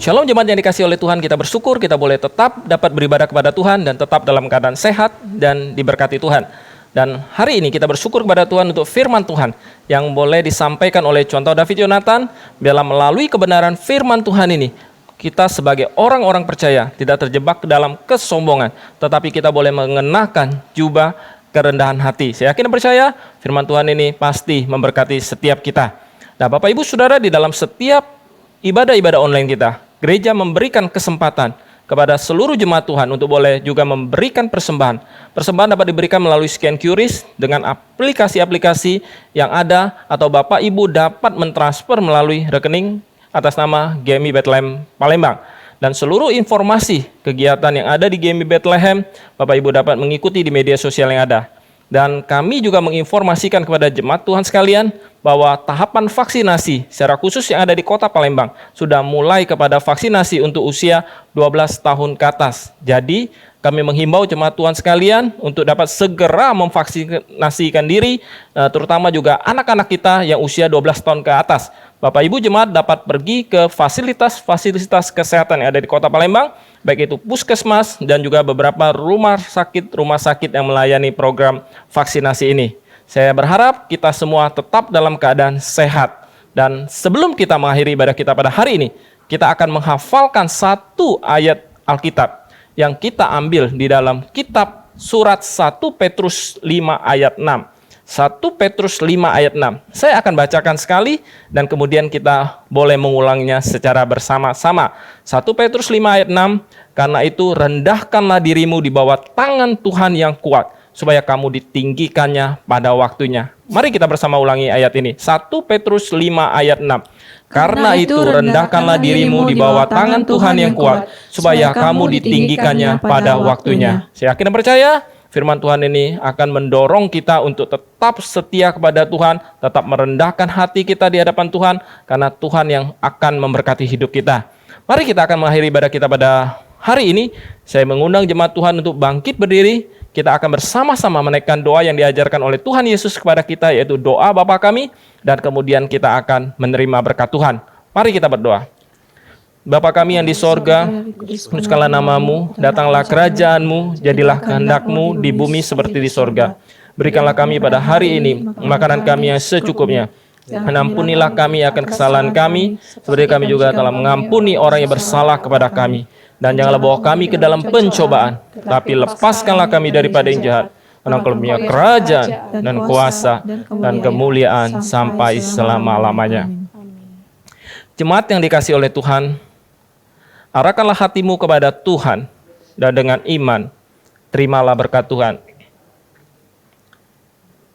Shalom jemaat yang dikasihi oleh Tuhan, kita bersyukur kita boleh tetap dapat beribadah kepada Tuhan dan tetap dalam keadaan sehat dan diberkati Tuhan. Dan hari ini kita bersyukur kepada Tuhan untuk firman Tuhan yang boleh disampaikan oleh contoh David Yonatan. Dalam melalui kebenaran firman Tuhan ini, kita sebagai orang-orang percaya tidak terjebak ke dalam kesombongan, tetapi kita boleh mengenakan jubah kerendahan hati. Saya yakin dan percaya firman Tuhan ini pasti memberkati setiap kita. Nah, Bapak Ibu Saudara, di dalam setiap ibadah-ibadah online kita, gereja memberikan kesempatan kepada seluruh jemaat Tuhan untuk boleh juga memberikan persembahan. Persembahan dapat diberikan melalui scan QRIS dengan aplikasi-aplikasi yang ada, atau Bapak Ibu dapat mentransfer melalui rekening atas nama GMI Bethlehem Palembang. Dan seluruh informasi kegiatan yang ada di GMI Bethlehem, Bapak Ibu dapat mengikuti di media sosial yang ada. Dan kami juga menginformasikan kepada jemaat Tuhan sekalian bahwa tahapan vaksinasi secara khusus yang ada di kota Palembang sudah mulai kepada vaksinasi untuk usia 12 tahun ke atas. Jadi kami menghimbau jemaat Tuhan sekalian untuk dapat segera memvaksinasikan diri, terutama juga anak-anak kita yang usia 12 tahun ke atas. Bapak Ibu jemaat dapat pergi ke fasilitas kesehatan yang ada di kota Palembang, baik itu puskesmas dan juga beberapa rumah sakit yang melayani program vaksinasi ini. Saya berharap kita semua tetap dalam keadaan sehat. Dan sebelum kita mengakhiri ibadah kita pada hari ini, kita akan menghafalkan satu ayat Alkitab yang kita ambil di dalam kitab surat 1 Petrus 5 ayat 6. 1 Petrus 5 ayat 6. Saya akan bacakan sekali dan kemudian kita boleh mengulanginya secara bersama-sama. 1 Petrus 5 ayat 6. Karena itu rendahkanlah dirimu di bawah tangan Tuhan yang kuat, supaya kamu ditinggikannya pada waktunya. Mari kita bersama ulangi ayat ini. 1 Petrus 5 ayat 6. Karena itu rendahkanlah dirimu di bawah tangan Tuhan yang kuat, supaya kamu ditinggikannya pada waktunya. Saya yakin dan percaya firman Tuhan ini akan mendorong kita untuk tetap setia kepada Tuhan, tetap merendahkan hati kita di hadapan Tuhan, karena Tuhan yang akan memberkati hidup kita. Mari kita akan mengakhiri ibadah kita pada hari ini. Saya mengundang jemaat Tuhan untuk bangkit berdiri. Kita akan bersama-sama menaikkan doa yang diajarkan oleh Tuhan Yesus kepada kita, yaitu doa Bapa kami, dan kemudian kita akan menerima berkat Tuhan. Mari kita berdoa. Bapa kami yang di sorga, kuduskanlah namamu, datanglah kerajaanmu, jadilah kehendakmu di bumi seperti di sorga. Berikanlah kami pada hari ini makanan kami yang secukupnya. Menampunilah kami akan kesalahan kami, seperti kami juga telah mengampuni orang yang bersalah kepada kami. Dan janganlah bawa kami ke dalam pencobaan, tapi lepaskanlah kami daripada yang jahat. Karena Engkau punya kerajaan dan kuasa dan kemuliaan sampai selama-lamanya. Jemaat yang dikasihi oleh Tuhan, arahkanlah hatimu kepada Tuhan, dan dengan iman terimalah berkat Tuhan.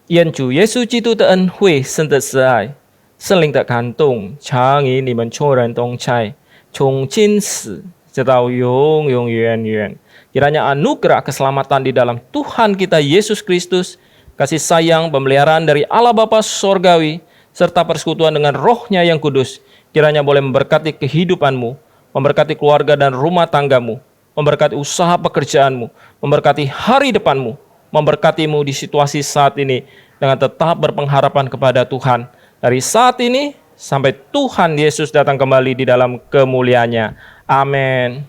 Yen Chủ Giêsu Kitô的恩惠、圣的慈爱、圣灵的感动，常与你们众人同在，从今时直到永永远远。Kiranya anugerah keselamatan di dalam Tuhan kita Yesus Kristus, kasih sayang, pemeliharaan dari Allah Bapa Sorgawi, serta persekutuan dengan Roh-Nya yang kudus, kiranya boleh memberkati kehidupanmu, memberkati keluarga dan rumah tanggamu, memberkati usaha pekerjaanmu, memberkati hari depanmu, memberkatimu di situasi saat ini dengan tetap berpengharapan kepada Tuhan. Dari saat ini sampai Tuhan Yesus datang kembali di dalam kemuliaannya. Amin.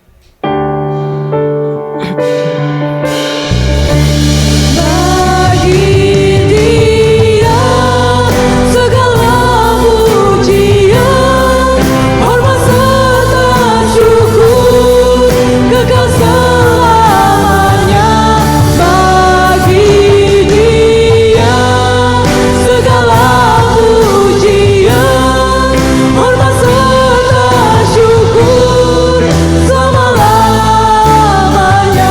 Segala pujian, hormat serta syukur selama-lamanya.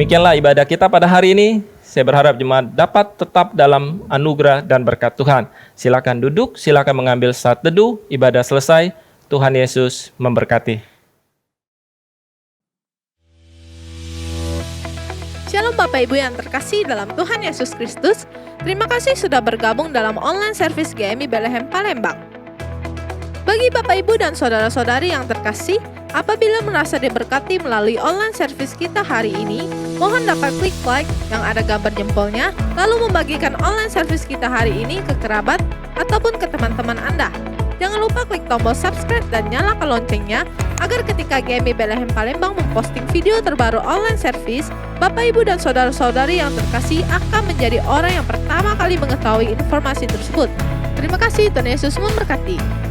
Demikianlah ibadah kita pada hari ini. Saya berharap jemaat dapat tetap dalam anugerah dan berkat Tuhan. Silakan duduk, silakan mengambil saat teduh, ibadah selesai. Tuhan Yesus memberkati. Shalom Bapak Ibu yang terkasih dalam Tuhan Yesus Kristus. Terima kasih sudah bergabung dalam online service GMI Bethlehem Palembang. Bagi Bapak Ibu dan saudara-saudari yang terkasih, apabila merasa diberkati melalui online service kita hari ini, mohon dapat klik like yang ada gambar jempolnya, lalu membagikan online service kita hari ini ke kerabat ataupun ke teman-teman Anda. Jangan lupa klik tombol subscribe dan nyalakan loncengnya, agar ketika GMI Bethlehem Palembang memposting video terbaru online service, Bapak Ibu dan saudara-saudari yang terkasih akan menjadi orang yang pertama kali mengetahui informasi tersebut. Terima kasih, Tuhan Yesus memberkati.